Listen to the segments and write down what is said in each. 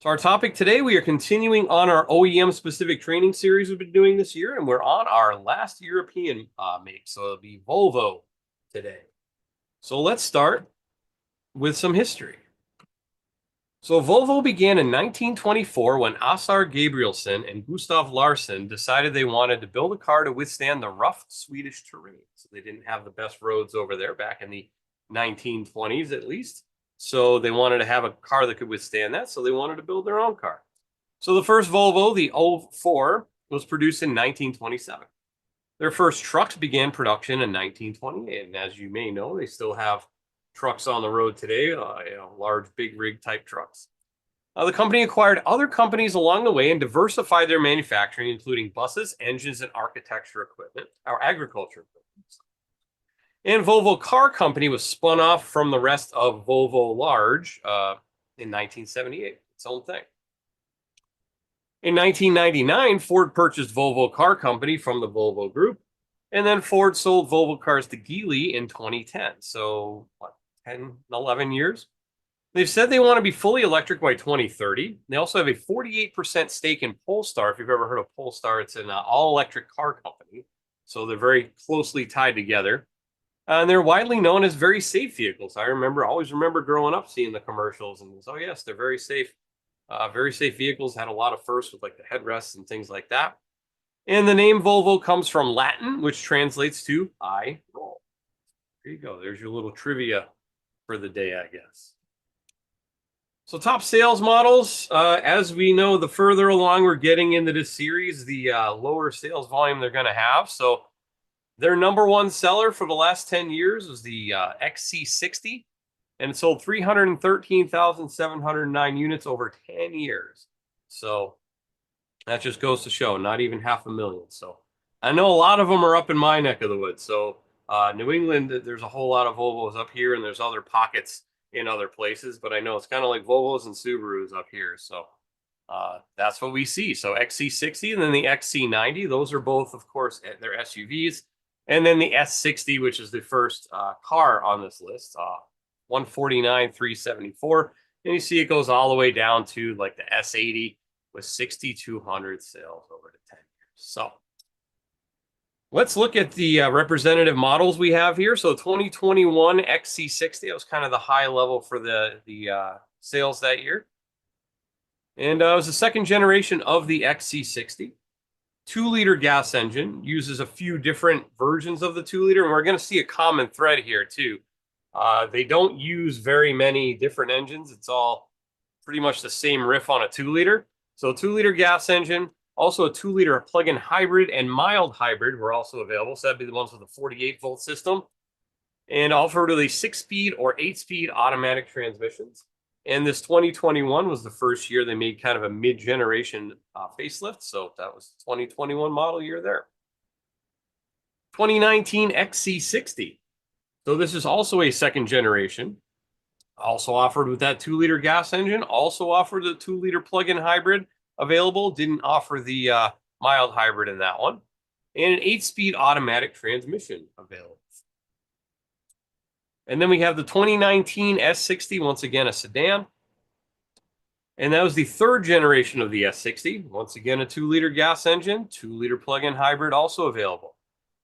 So our topic today, we are continuing on our OEM-specific training series we've been doing this year, and we're on our last European make, so it'll be Volvo today. So let's start with some history. So Volvo began in 1924 when Assar Gabrielsen and Gustav Larsson decided they wanted to build a car to withstand the rough Swedish terrain. So they didn't have the best roads over there back in the 1920s, at least. So they wanted to have a car that could withstand that. So they wanted to build their own car. So the first Volvo, the 04, was produced in 1927. Their first trucks began production in 1928. And as you may know, they still have trucks on the road today, large, big rig type trucks. The company acquired other companies along the way and diversified their manufacturing, including buses, engines, and architecture equipment, or agriculture equipment. And Volvo Car Company was spun off from the rest of Volvo Large in 1978, its own thing. In 1999, Ford purchased Volvo Car Company from the Volvo Group, and then Ford sold Volvo cars to Geely in 2010. So, 10, 11 years. They've said they want to be fully electric by 2030. They also have a 48% stake in Polestar. If you've ever heard of Polestar, it's an all-electric car company. So they're very closely tied together. And they're widely known as very safe vehicles. I always remember growing up seeing the commercials and oh yes, they're very safe. Very safe vehicles, had a lot of firsts with like the headrests and things like that. And the name Volvo comes from Latin, which translates to I roll. There you go. There's your little trivia for the day, I guess. So top sales models, as we know, the further along we're getting into this series, the lower sales volume they're going to have. So their number one seller for the last 10 years was the XC60, and it sold 313,709 units over 10 years. So that just goes to show, not even 500,000. So I know a lot of them are up in my neck of the woods. So New England, there's a whole lot of Volvos up here, and there's other pockets in other places, but I know it's kind of like Volvos and Subarus up here. So that's what we see. So XC60 and then the XC90, those are both, of course, they're SUVs. And then the S60, which is the first car on this list, 149,374. And you see it goes all the way down to like the S80 with 6,200 sales over the 10 years. So let's look at the representative models we have here. So 2021 XC60, that was kind of the high level for the sales that year. And it was the second generation of the XC60. 2-liter gas engine, uses a few different versions of the 2-liter, and we're going to see a common thread here too. They don't use very many different engines. It's all pretty much the same riff on a 2-liter. So 2-liter gas engine, also a 2-liter plug-in hybrid and mild hybrid were also available. So that'd be the ones with a 48-volt system, and offered with a 6-speed or 8-speed automatic transmissions. And this 2021 was the first year they made kind of a mid-generation facelift. So that was the 2021 model year there. 2019 XC60. So this is also a second generation. Also offered with that 2-liter gas engine. Also offered the 2-liter plug-in hybrid available. Didn't offer the mild hybrid in that one. And an 8-speed automatic transmission available. And then we have the 2019 S60, once again, a sedan. And that was the third generation of the S60. Once again, a 2-liter gas engine, 2-liter plug-in hybrid also available.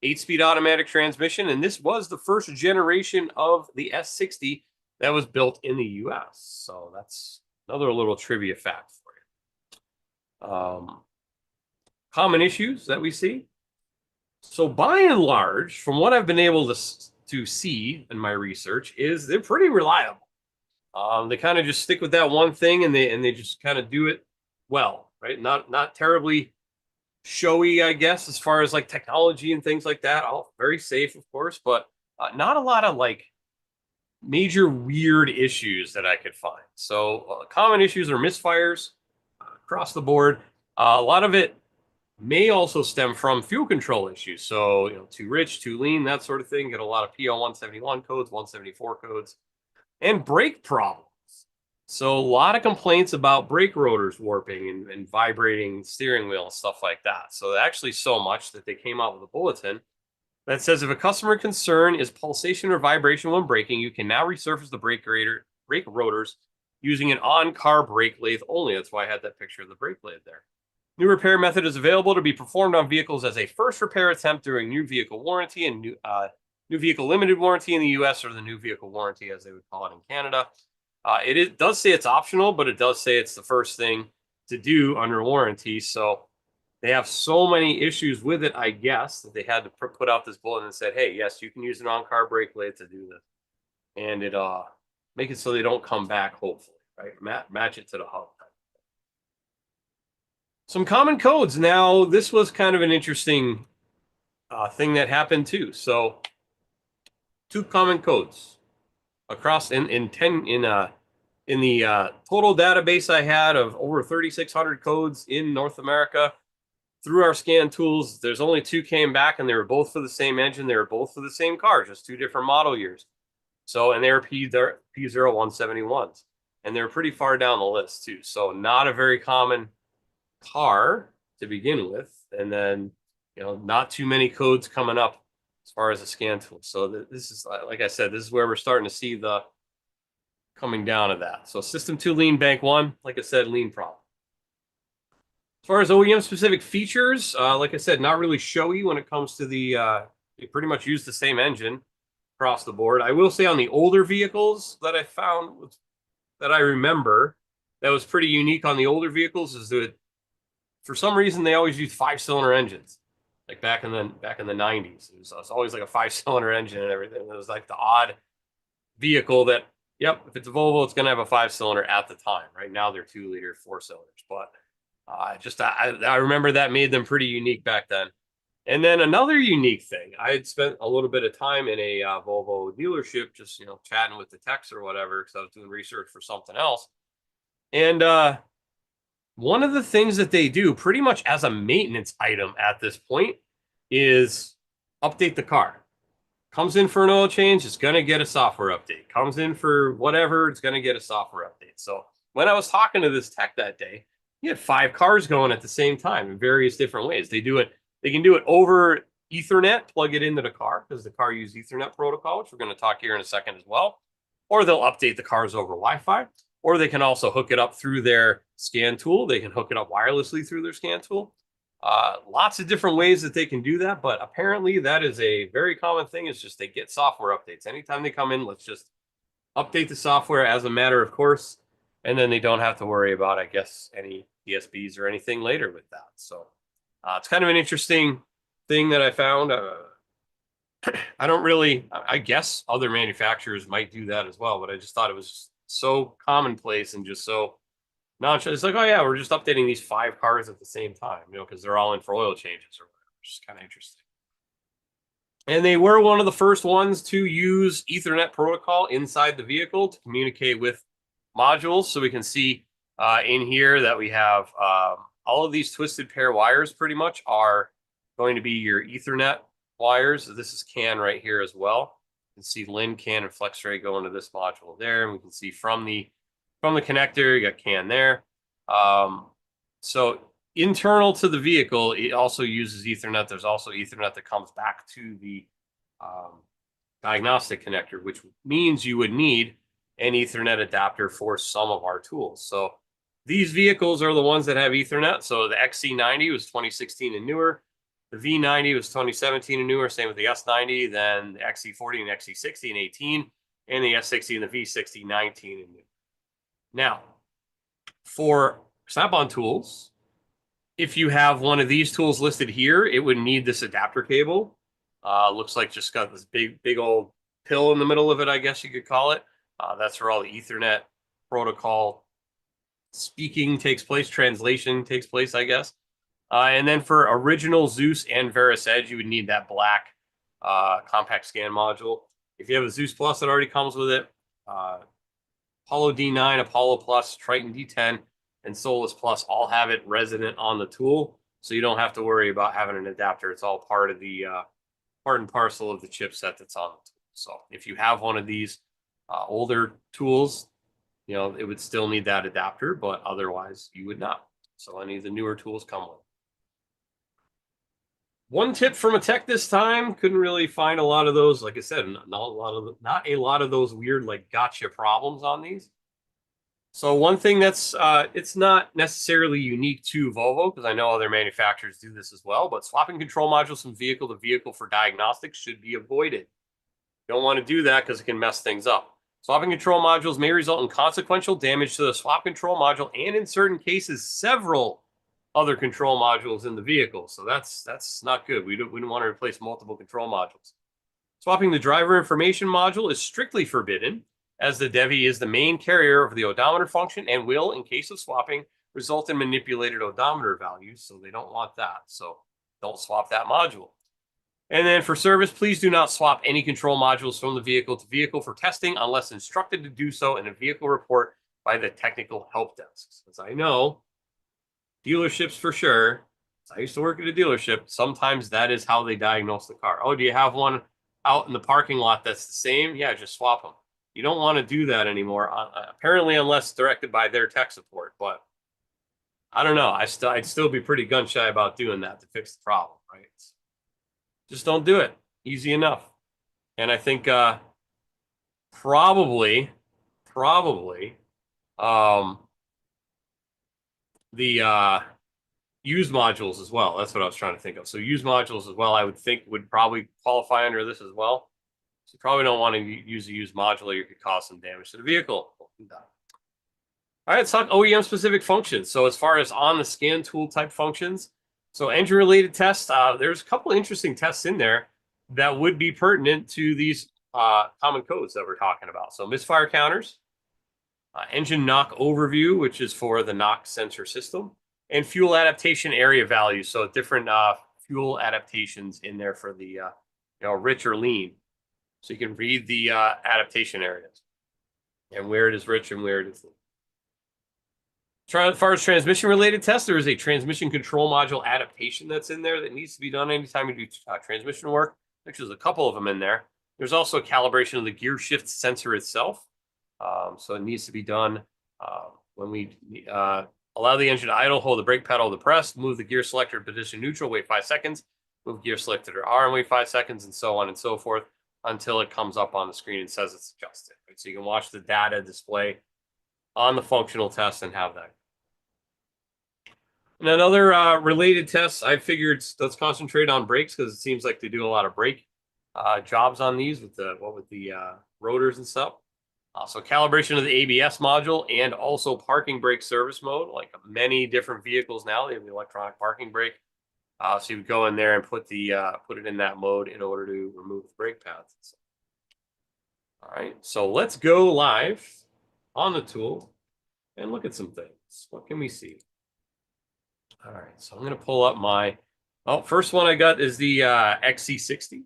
8-speed automatic transmission. And this was the first generation of the S60 that was built in the US. So that's another little trivia fact for you. Common issues that we see. So by and large, from what I've been able to see in my research, is they're pretty reliable. They kind of just stick with that one thing, and they just kind of do it well, right? Not terribly showy, I guess, as far as like technology and things like that. All very safe, of course, but not a lot of like major weird issues that I could find. So common issues are misfires across the board. A lot of it may also stem from fuel control issues. So, too rich, too lean, that sort of thing. Get a lot of PO 171 codes, 174 codes, and brake problems. So a lot of complaints about brake rotors warping and vibrating steering wheel and stuff like that. So actually so much that they came out with a bulletin that says if a customer concern is pulsation or vibration when braking, you can now resurface the brake rotors using an on-car brake lathe only. That's why I had that picture of the brake lathe there. New repair method is available to be performed on vehicles as a first repair attempt during new vehicle warranty and new vehicle limited warranty in the US, or the new vehicle warranty as they would call it in Canada. It does say it's optional, but it does say it's the first thing to do under warranty. So they have so many issues with it, I guess, that they had to put out this bulletin and said, hey, yes, you can use an on-car brake lathe to do this. And it make it so they don't come back, hopefully, right? Match it to the hub. Some common codes. Now, this was kind of an interesting thing that happened too. So, 2 common codes across in the total database I had of over 3,600 codes in North America. Through our scan tools, there's only 2 came back, and they were both for the same engine. They were both for the same car, just 2 different model years. So, and they were P0171s, and they're pretty far down the list too. So, not a very common car to begin with, and then not too many codes coming up as far as a scan tool. So this is, like I said, this is where we're starting to see the coming down of that. So system 2 lean, bank 1, like I said, lean problem. As far as OEM specific features, like I said, not really showy when it comes to the you pretty much use the same engine across the board. I will say on the older vehicles that I found, that I remember, that was pretty unique on the older vehicles, is that for some reason they always used 5-cylinder engines. Like back in the 90s, it was always like a 5-cylinder engine and everything. It was like the odd vehicle that, yep, if it's a Volvo, it's going to have a 5-cylinder at the time. Right now they're 2-liter 4-cylinders, but I remember that made them pretty unique back then. And then another unique thing, I had spent a little bit of time in a Volvo dealership, just chatting with the techs or whatever, because I was doing research for something else. And one of the things that they do pretty much as a maintenance item at this point is update the car. Comes in for an oil change, it's going to get a software update. Comes in for whatever, it's going to get a software update. So when I was talking to this tech that day, he had 5 cars going at the same time in various different ways. They can do it over Ethernet, plug it into the car, because the car uses Ethernet protocol, which we're going to talk here in a second as well. Or they'll update the cars over Wi-Fi. Or they can also hook it up through their scan tool. They can hook it up wirelessly through their scan tool. Lots of different ways that they can do that, but apparently that is a very common thing. Is just they get software updates. Anytime they come in, let's just update the software as a matter of course, and then they don't have to worry about, I guess, any DSBs or anything later with that. So it's kind of an interesting thing that I found. I don't really, I guess other manufacturers might do that as well, but I just thought it was so commonplace and just so nonchalant. It's like, oh yeah, we're just updating these 5 cars at the same time, because they're all in for oil changes or whatever, which is kind of interesting. And they were one of the first ones to use Ethernet protocol inside the vehicle to communicate with modules. So we can see in here that we have all of these twisted pair wires pretty much are going to be your Ethernet wires. So this is CAN right here as well. You can see LIN, CAN, and FlexRay go into this module there, and we can see from the connector, you got CAN there. So internal to the vehicle, it also uses Ethernet. There's also Ethernet that comes back to the diagnostic connector, which means you would need an Ethernet adapter for some of our tools. So these vehicles are the ones that have Ethernet. So the XC90 was 2016 and newer. The V90 was 2017 and newer, same with the S90, then the XC40 and XC60 and 18, and the S60 and the V60, 19 and new. Now, for Snap-on tools, if you have one of these tools listed here, it would need this adapter cable. Looks like just got this big old pill in the middle of it, I guess you could call it. That's where all the Ethernet protocol speaking takes place, translation takes place, I guess. And then for original Zeus and Veris Edge, you would need that black compact scan module. If you have a Zeus Plus that already comes with it, Apollo D9, Apollo Plus, Triton D10, and Solus Plus all have it resident on the tool, so you don't have to worry about having an adapter. It's all part of the part and parcel of the chipset that's on the tool. So if you have one of these older tools, it would still need that adapter, but otherwise you would not. So any of the newer tools come with. One tip from a tech this time, couldn't really find a lot of those. Like I said, not a lot of those weird like gotcha problems on these. So one thing that's it's not necessarily unique to Volvo, because I know other manufacturers do this as well, but swapping control modules from vehicle to vehicle for diagnostics should be avoided. You don't want to do that because it can mess things up. Swapping control modules may result in consequential damage to the swap control module and in certain cases several other control modules in the vehicle. So that's not good. We don't want to replace multiple control modules. Swapping the driver information module is strictly forbidden, as the DEVI is the main carrier of the odometer function and will, in case of swapping, result in manipulated odometer values. So they don't want that. So don't swap that module. And then for service, please do not swap any control modules from the vehicle to vehicle for testing unless instructed to do so in a vehicle report by the technical help desks. As I know, dealerships for sure. I used to work at a dealership. Sometimes that is how they diagnose the car. Oh, do you have one out in the parking lot that's the same? Yeah, just swap them. You don't want to do that anymore, apparently, unless directed by their tech support. But I don't know. I'd still be pretty gun shy about doing that to fix the problem, right? Just don't do it. Easy enough. And I think probably the used modules as well. That's what I was trying to think of. So used modules as well, I would think would probably qualify under this as well. So you probably don't want to use a used module. You could cause some damage to the vehicle. All right, let's talk OEM specific functions. So as far as on the scan tool type functions, so engine related tests, there's a couple of interesting tests in there that would be pertinent to these common codes that we're talking about. So misfire counters, engine knock overview, which is for the knock sensor system, and fuel adaptation area values. So different fuel adaptations in there for the rich or lean. So you can read the adaptation areas and where it is rich and where it is lean. As far as transmission related tests, there is a transmission control module adaptation that's in there that needs to be done anytime you do transmission work. There's a couple of them in there. There's also a calibration of the gear shift sensor itself. So it needs to be done when we allow the engine to idle, hold the brake pedal depressed, move the gear selector to position neutral, wait 5 seconds, move gear selector to R and wait 5 seconds, and so on and so forth until it comes up on the screen and says it's adjusted. Right? So you can watch the data display on the functional test and have that. And another related test, I figured let's concentrate on brakes because it seems like they do a lot of brake jobs on these with the rotors and stuff. So calibration of the ABS module and also parking brake service mode, like many different vehicles now, they have the electronic parking brake. So you would go in there and put it in that mode in order to remove the brake pads. All right, so let's go live on the tool and look at some things. What can we see? All right, so I'm going to pull up my, first one I got is the XC60.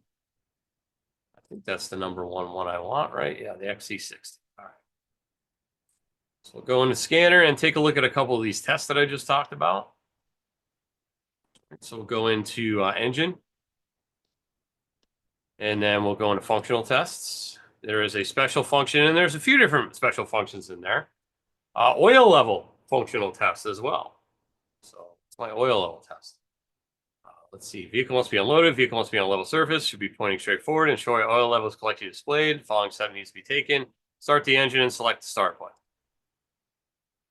I think that's the number one I want, right? Yeah, the XC60. All right. So we'll go into scanner and take a look at a couple of these tests that I just talked about. So we'll go into engine. And then we'll go into functional tests. There is a special function, and there's a few different special functions in there. Oil level functional test as well. So it's my oil level test. Let's see. Vehicle must be unloaded. Vehicle must be on a level surface. Should be pointing straight forward. Ensure oil level is correctly displayed. Following step needs to be taken. Start the engine and select the start button.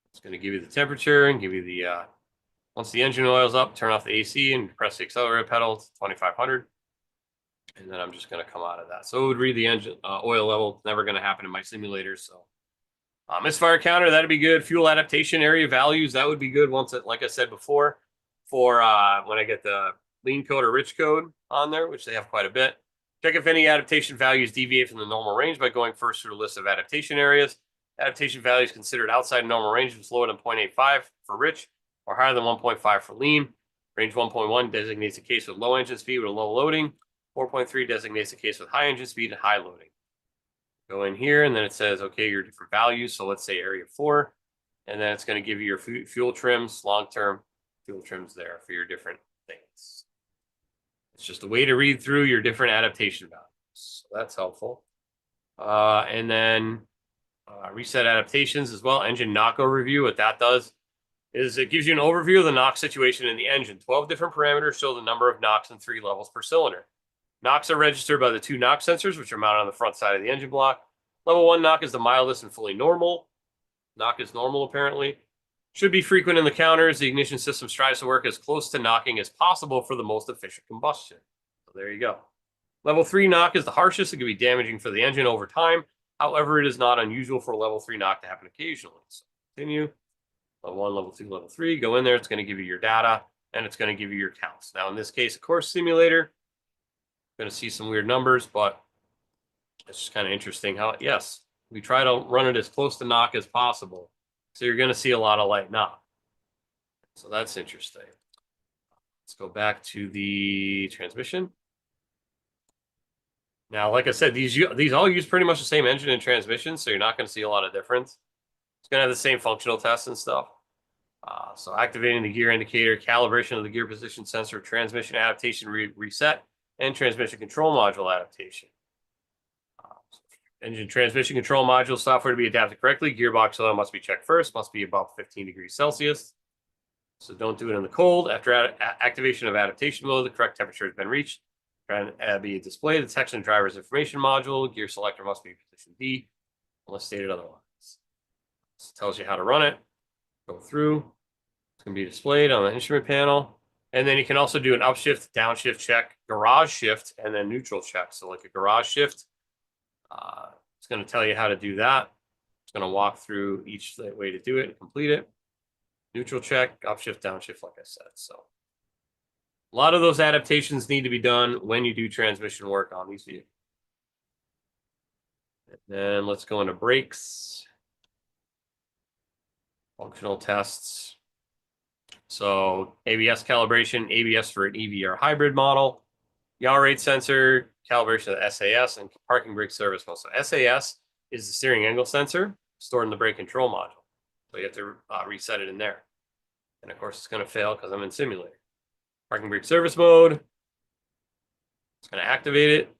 It's going to give you the temperature and give you the, once the engine oil's up, turn off the AC and press the accelerator pedal to 2500. And then I'm just going to come out of that. So it would read the engine oil level. Never going to happen in my simulator. So misfire counter, that'd be good. Fuel adaptation area values, that would be good once it, like I said before, for when I get the lean code or rich code on there, which they have quite a bit. Check if any adaptation values deviate from the normal range by going first through a list of adaptation areas. Adaptation values considered outside normal range is lower than 0.85 for rich or higher than 1.5 for lean. Range 1.1 designates a case with low engine speed with a low loading. 4.3 designates a case with high engine speed and high loading. Go in here and then it says, okay, your different values. So let's say area 4, and then it's going to give you your fuel trims, long-term fuel trims there for your different things. It's just a way to read through your different adaptation values. So that's helpful. And then reset adaptations as well. Engine knock overview. What that does is it gives you an overview of the knock situation in the engine. 12 different parameters show the number of knocks in 3 levels per cylinder. Knocks are registered by the 2 knock sensors, which are mounted on the front side of the engine block. Level 1 knock is the mildest and fully normal. Knock is normal, apparently. Should be frequent in the counters. The ignition system strives to work as close to knocking as possible for the most efficient combustion. So there you go. Level 3 knock is the harshest. It can be damaging for the engine over time. However, it is not unusual for a level 3 knock to happen occasionally. So continue. Level 1, level 2, level 3. Go in there. It's going to give you your data, and it's going to give you your counts. Now, in this case, of course, simulator. Going to see some weird numbers, but it's just kind of interesting how, yes, we try to run it as close to knock as possible. So you're going to see a lot of light knock. So that's interesting. Let's go back to the transmission. Now, like I said, these all use pretty much the same engine and transmission, so you're not going to see a lot of difference. It's going to have the same functional tests and stuff. So activating the gear indicator, calibration of the gear position sensor, transmission adaptation reset, and transmission control module adaptation. Engine transmission control module software to be adapted correctly. Gearbox oil must be checked first, must be above 15 degrees Celsius. So don't do it in the cold. After activation of adaptation mode, the correct temperature has been reached. Try and be displayed. The text and driver's information module. Gear selector must be position D, unless stated otherwise. This tells you how to run it. Go through. It's going to be displayed on the instrument panel. And then you can also do an upshift, downshift check, garage shift, and then neutral check. So like a garage shift, it's going to tell you how to do that. It's going to walk through each way to do it and complete it. Neutral check, upshift, downshift, like I said. So a lot of those adaptations need to be done when you do transmission work on these vehicles. And then let's go into brakes. Functional tests. So ABS calibration, ABS for an EV or hybrid model. Yaw rate sensor, calibration of the SAS, and parking brake service mode. So SAS is the steering angle sensor stored in the brake control module. So you have to reset it in there. And of course, it's going to fail because I'm in simulator. Parking brake service mode. It's going to activate it.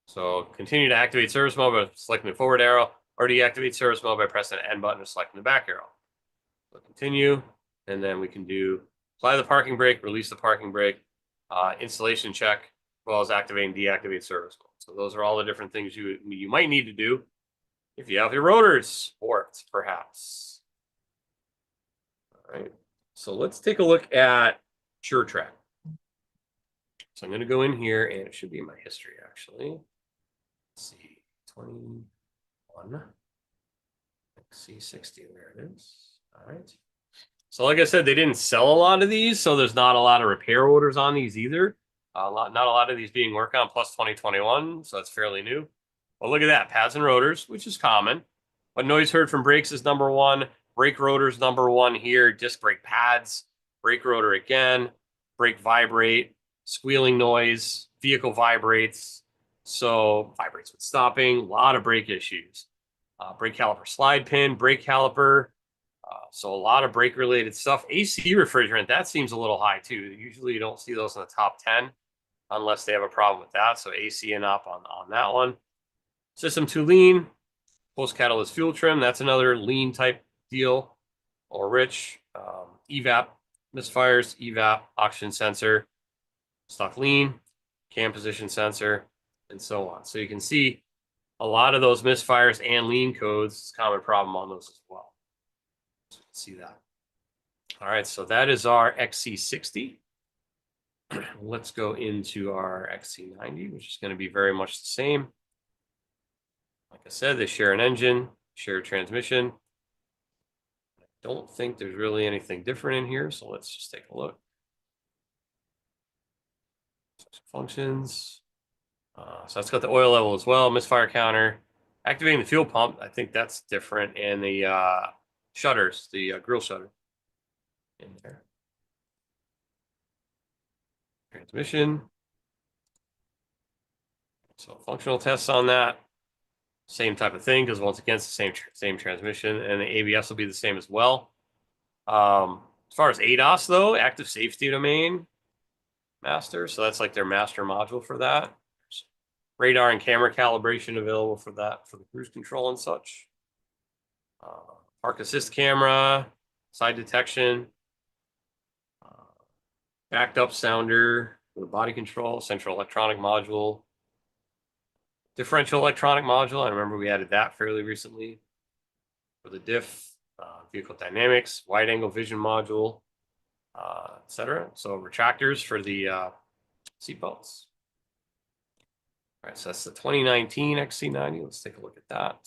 So continue to activate service mode by selecting the forward arrow, or deactivate service mode by pressing the N button or selecting the back arrow. So continue, and then we can do apply the parking brake, release the parking brake, installation check, as well as activate and deactivate service mode. So those are all the different things you might need to do if you have your rotors warped, perhaps. All right, so let's take a look at SureTrack. So I'm going to go in here, and it should be in my history, actually. Let's see, 21, XC60, there it is. All right. So like I said, they didn't sell a lot of these, so there's not a lot of repair orders on these either. Not a lot of these being worked on, plus 2021, so it's fairly new. But look at that, pads and rotors, which is common. But noise heard from brakes is number one. Brake rotors, number one here. Disc brake pads, brake rotor again, brake vibrate, squealing noise, vehicle vibrates. So vibrates with stopping, a lot of brake issues. Brake caliper slide pin, brake caliper. So a lot of brake related stuff. AC refrigerant, that seems a little high too. Usually you don't see those in the top 10 unless they have a problem with that. So AC and up on that one. System to lean, post catalyst fuel trim. That's another lean type deal or rich. EVAP, misfires, EVAP, oxygen sensor, stock lean, cam position sensor, and so on. So you can see a lot of those misfires and lean codes, it's a common problem on those as well. So you can see that. All right, so that is our XC60. Let's go into our XC90, which is going to be very much the same. Like I said, they share an engine, share a transmission. I don't think there's really anything different in here, so let's just take a look. Functions. So that's got the oil level as well, misfire counter, activating the fuel pump. I think that's different, and the shutters, the grill shutter in there. Transmission. So functional tests on that. Same type of thing, because once again, it's the same transmission, and the ABS will be the same as well. As far as ADAS, though, active safety domain master. So that's like their master module for that. Radar and camera calibration available for that, for the cruise control and such. Park assist camera, side detection, backed up sounder for the body control, central electronic module, differential electronic module. I remember we added that fairly recently. for the diff, vehicle dynamics, wide angle vision module, etc. So retractors for the seat belts. All right, so that's the 2019 XC90. Let's take a look at that.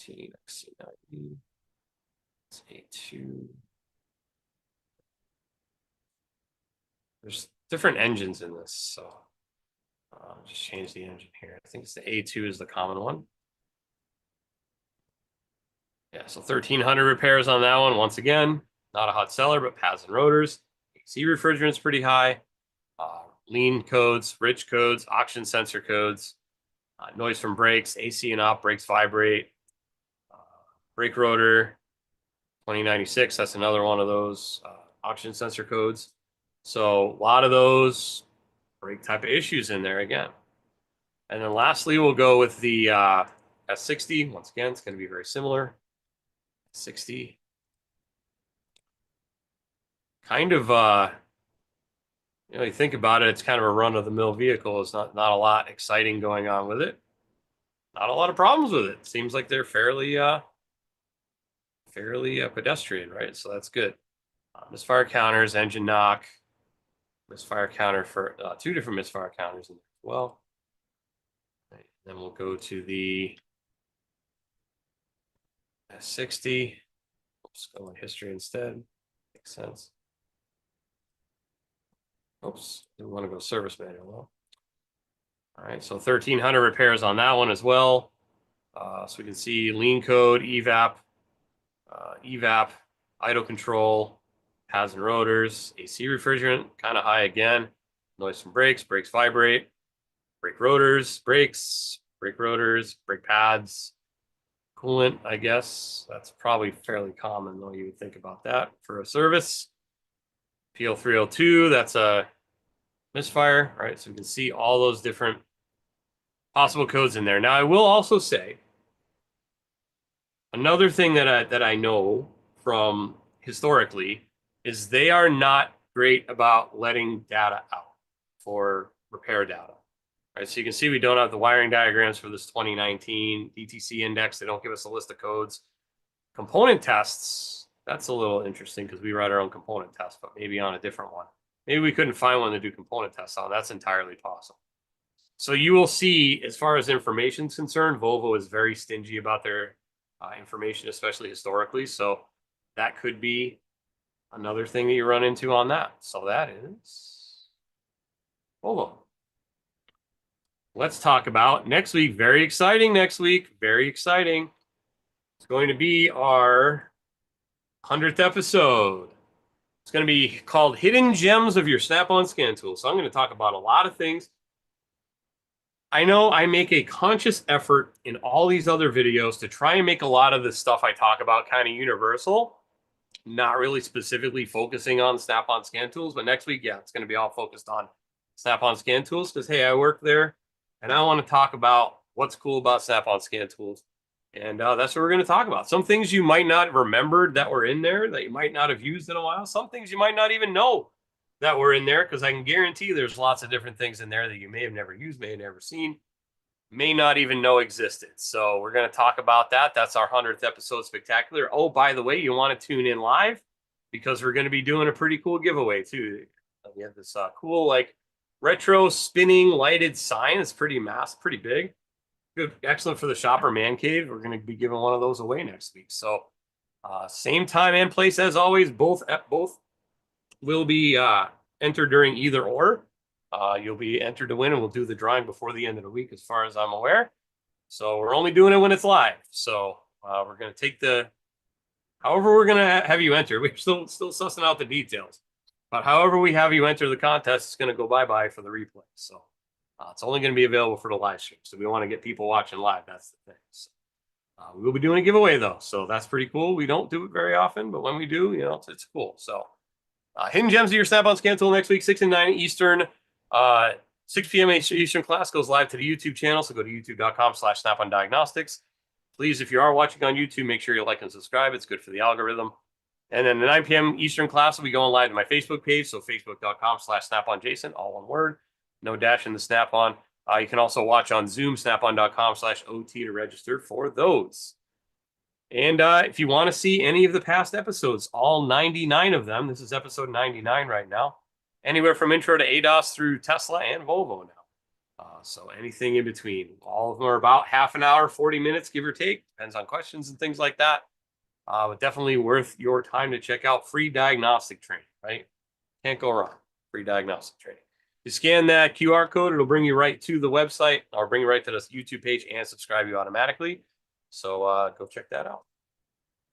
XC90. It's A2. There's different engines in this, so just change the engine here. I think it's the A2 is the common one. Yeah, so 1,300 repairs on that one. Once again, not a hot seller, but pads and rotors. AC refrigerant's pretty high. Lean codes, rich codes, oxygen sensor codes, noise from brakes, AC and op, brakes vibrate, brake rotor, 2096, that's another one of those oxygen sensor codes. So a lot of those brake type of issues in there again. And then lastly, we'll go with the S60. Once again, it's going to be very similar. 60. Kind of, you think about it, it's kind of a run-of-the-mill vehicle. It's not a lot exciting going on with it. Not a lot of problems with it. Seems like they're fairly pedestrian, right? So that's good. Misfire counters, engine knock, misfire counter for 2 different misfire counters in there as well. Right. Then we'll go to the S60. Oops, go on history instead. Makes sense. Oops, didn't want to go service manual. Well, all right, so 1,300 repairs on that one as well. So we can see lean code, evap, idle control, pads and rotors, AC refrigerant, kind of high again. Noise from brakes, brakes vibrate, brake rotors, brakes, brake rotors, brake pads, coolant, I guess. That's probably fairly common, though you would think about that for a service. PL302, that's a misfire, right? So we can see all those different possible codes in there. Now, I will also say another thing that I know from historically is they are not great about letting data out for repair data. Right, so you can see we don't have the wiring diagrams for this 2019 DTC index. They don't give us a list of codes. Component tests, that's a little interesting because we write our own component test, but maybe on a different one. Maybe we couldn't find one to do component tests on. That's entirely possible. So you will see, as far as information is concerned, Volvo is very stingy about their information, especially historically. So that could be another thing that you run into on that. So that is Volvo. Let's talk about next week. Very exciting next week. Very exciting. It's going to be our 100th episode. It's going to be called Hidden Gems of Your Snap-on Scan Tool. So I'm going to talk about a lot of things. I know I make a conscious effort in all these other videos to try and make a lot of the stuff I talk about kind of universal, not really specifically focusing on Snap-on Scan Tools. But next week, yeah, it's going to be all focused on Snap-on Scan Tools because, hey, I work there. And I want to talk about what's cool about Snap-on Scan Tools. And that's what we're going to talk about. Some things you might not remember that were in there that you might not have used in a while. Some things you might not even know that were in there because I can guarantee there's lots of different things in there that you may have never used, may have never seen, may not even know existed. So we're going to talk about that. That's our 100th episode spectacular. Oh, by the way, you want to tune in live because we're going to be doing a pretty cool giveaway too. We have this cool like retro spinning lighted sign. It's pretty massive, pretty big. Good, excellent for the shopper man cave. We're going to be giving one of those away next week. So same time and place as always. Both will be entered during either or. You'll be entered to win, and we'll do the drawing before the end of the week, as far as I'm aware. So we're only doing it when it's live. So we're going to take however we're going to have you enter. We're still sussing out the details. But however we have you enter the contest, it's going to go bye-bye for the replay. So it's only going to be available for the live stream. So we want to get people watching live. That's the thing. So, we will be doing a giveaway, though. So that's pretty cool. We don't do it very often, but when we do, it's cool. So Hidden Gems of Your Snap-on Scan Tool next week, 6 and 9 Eastern. 6 p.m. Eastern class goes live to the YouTube channel. So go to youtube.com/Snap-on Diagnostics. Please, if you are watching on YouTube, make sure you like and subscribe. It's good for the algorithm. And then the 9 p.m. Eastern class will be going live to my Facebook page. So facebook.com/Snap-on Jason, all one word. No dash in the Snap-on. You can also watch on Zoom, snapon.com/OT to register for those. And if you want to see any of the past episodes, all 99 of them, this is episode 99 right now, anywhere from intro to ADOS through Tesla and Volvo now. So anything in between. All of them are about half an hour, 40 minutes, give or take. Depends on questions and things like that. But definitely worth your time to check out. Free diagnostic training, right? Can't go wrong. Free diagnostic training. You scan that QR code, it'll bring you right to the website or bring you right to the YouTube page and subscribe you automatically. So go check that out.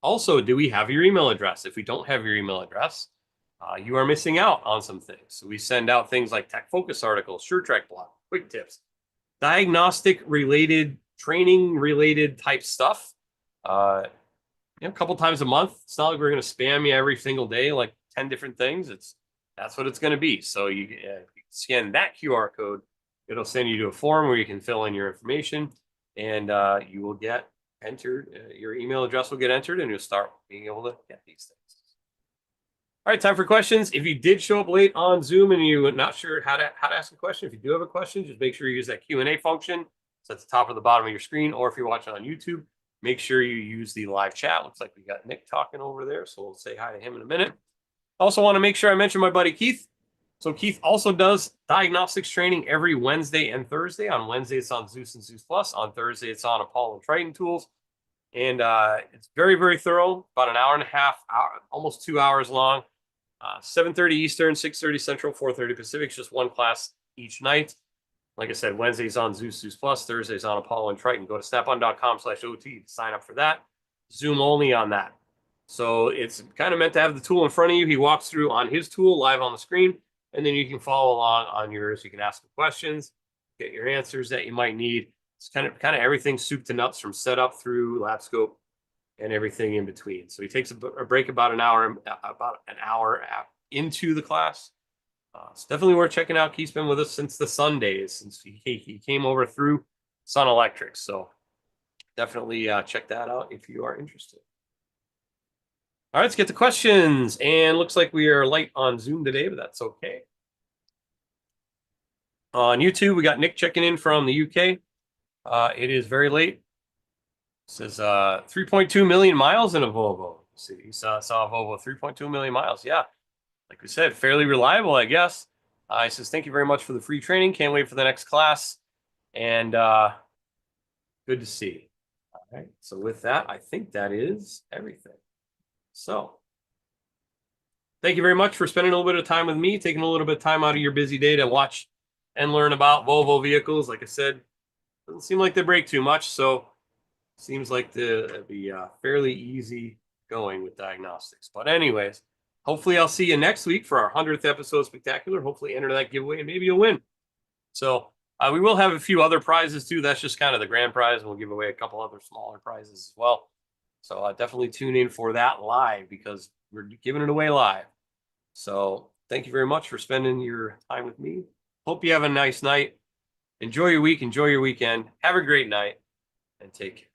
Also, do we have your email address? If we don't have your email address, you are missing out on some things. So we send out things like Tech Focus articles, SureTrack blog, quick tips, diagnostic related, training related type stuff. A couple times a month. It's not like we're going to spam you every single day, like 10 different things. That's what it's going to be. So you scan that QR code. It'll send you to a form where you can fill in your information, and you will get entered. Your email address will get entered, and you'll start being able to get these things. All right, time for questions. If you did show up late on Zoom and you're not sure how to ask a question, if you do have a question, just make sure you use that Q&A function. It's at the top or the bottom of your screen, or if you're watching on YouTube, make sure you use the live chat. Looks like we got Nick talking over there, so we'll say hi to him in a minute. Also want to make sure I mention my buddy Keith. So Keith also does diagnostics training every Wednesday and Thursday. On Wednesday, it's on Zeus and Zeus Plus. On Thursday, it's on Apollo and Triton tools. And it's very, very thorough, about an hour and a half, almost 2 hours long. 7:30 Eastern, 6:30 Central, 4:30 Pacific. It's just one class each night. Like I said, Wednesday's on Zeus, Zeus Plus. Thursday's on Apollo and Triton. Go to snapon.com/OT to sign up for that. Zoom only on that. So it's kind of meant to have the tool in front of you. He walks through on his tool live on the screen, and then you can follow along on yours. You can ask questions, get your answers that you might need. It's kind of everything soup to nuts from setup through lab scope and everything in between. So he takes a break about an hour into the class. It's definitely worth checking out. He's been with us since the Sun days, since he came over through Sun Electric. So definitely check that out if you are interested. All right, let's get to questions. And looks like we are light on Zoom today, but that's okay. On YouTube, we got Nick checking in from the UK. It is very late. It says 3.2 million miles in a Volvo. Let's see, you saw a Volvo 3.2 million miles. Yeah, like we said, fairly reliable, I guess. He says, thank you very much for the free training. Can't wait for the next class. And good to see. All right, so with that, I think that is everything. So thank you very much for spending a little bit of time with me, taking a little bit of time out of your busy day to watch and learn about Volvo vehicles. Like I said, doesn't seem like they break too much, so seems like it'd be fairly easy going with diagnostics. But anyways, hopefully I'll see you next week for our 100th episode spectacular. Hopefully enter that giveaway and maybe you'll win. So we will have a few other prizes too. That's just kind of the grand prize, and we'll give away a couple other smaller prizes as well. So definitely tune in for that live, because we're giving it away live. So thank you very much for spending your time with me. Hope you have a nice night. Enjoy your week. Enjoy your weekend. Have a great night, and take care.